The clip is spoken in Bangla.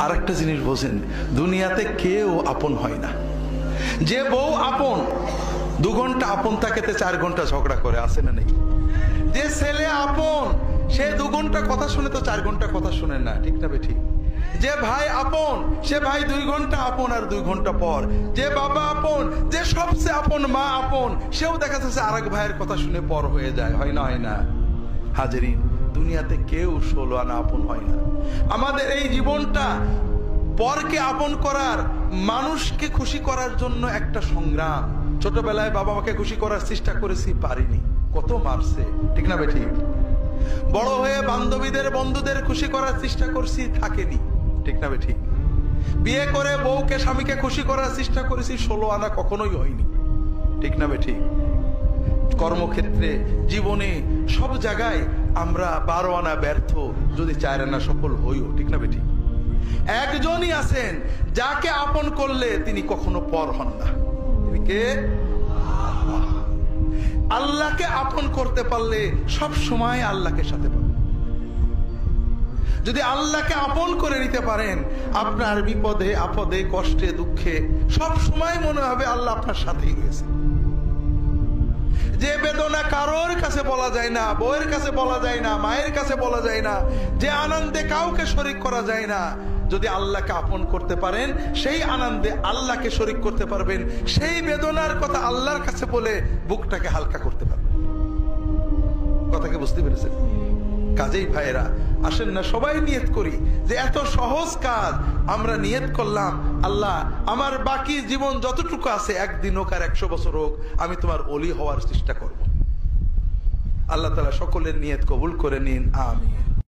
আরেকটা জিনিস বোঝেন, দুনিয়াতে কেউ আপন হয় না। যে বউ আপন 2 ঘন্টা আপন থাকেতে 4 ঘন্টা ঝগড়া করে, আসে না নেই? যে ছেলে আপন সে 2 ঘন্টা কথা শুনে তো 4 ঘন্টা কথা শুনে না, ঠিক না বেঠিক? যে ভাই আপন সে ভাই 2 ঘন্টা আপন আর 2 ঘন্টা পর। যে বাবা আপন, যে সবচেয়ে আপন মা আপন, সেও দেখা যাচ্ছে আরেক ভাইয়ের কথা শুনে পর হয়ে যায়, হয় না? হয় না হাজেরিন? দুনিয়াতে কেউ 16 আনা আপন হয় না। আমাদের এই জীবনটা পরকে আপন করার, মানুষকে খুশি করার জন্য একটা সংগ্রাম। ছোটবেলায় বাবা মাকে খুশি করার চেষ্টা করেছি, পারিনি, কত মারছে, ঠিক না বেঠিক? বড় হয়ে বান্ধবীদের বন্ধুদের খুশি করার চেষ্টা করছি, থাকেনি, ঠিক না বেঠিক? বিয়ে করে বউকে স্বামীকে খুশি করার চেষ্টা করেছি, 16 আনা কখনোই হয়নি, ঠিক না বেঠিক? কর্মক্ষেত্রে, জীবনে, সব জায়গায় আমরা 12 আনা ব্যর্থ, যদি 4 আনা সফল হইও, ঠিক না বেঠিক? একজনই আছেন যাকে আপন করলে তিনি কখনো পর হন না, তিনি কে? আল্লাহকে আপন করতে পারলে সব সময় আল্লাহকে সাথে পাবেন। যদি আল্লাহকে আপন করে নিতে পারেন, আপনার বিপদে আপদে কষ্টে দুঃখে সব সময় মনে হবে আল্লাহ আপনার সাথেই রয়েছে। যে বেদনা কারোর কাছে বলা যায় না, বউয়ের কাছে বলা যায় না, মায়ের কাছে বলা যায় না, যে আনন্দে কাউকে শরীক করা যায় না, যদি আল্লাহকে আপন করতে পারেন সেই আনন্দে আল্লাহকে শরীক করতে পারবেন, সেই বেদনার কথা আল্লাহর কাছে বলে বুকটাকে হালকা করতে পারবেন। কথাকে বুঝতে পেরেছেন? কাজেই ভাইয়েরা, আসেন না সবাই নিয়ত করি যে এত সহজ কাজ আমরা নিয়ত করলাম, আল্লাহ আমার বাকি জীবন যতটুকু আছে, একদিন হোক আর 100 বছর হোক, আমি তোমার ওলি হওয়ার চেষ্টা করব। আল্লাহ তাআলা সকলের নিয়ত কবুল করে নিন, আমিন।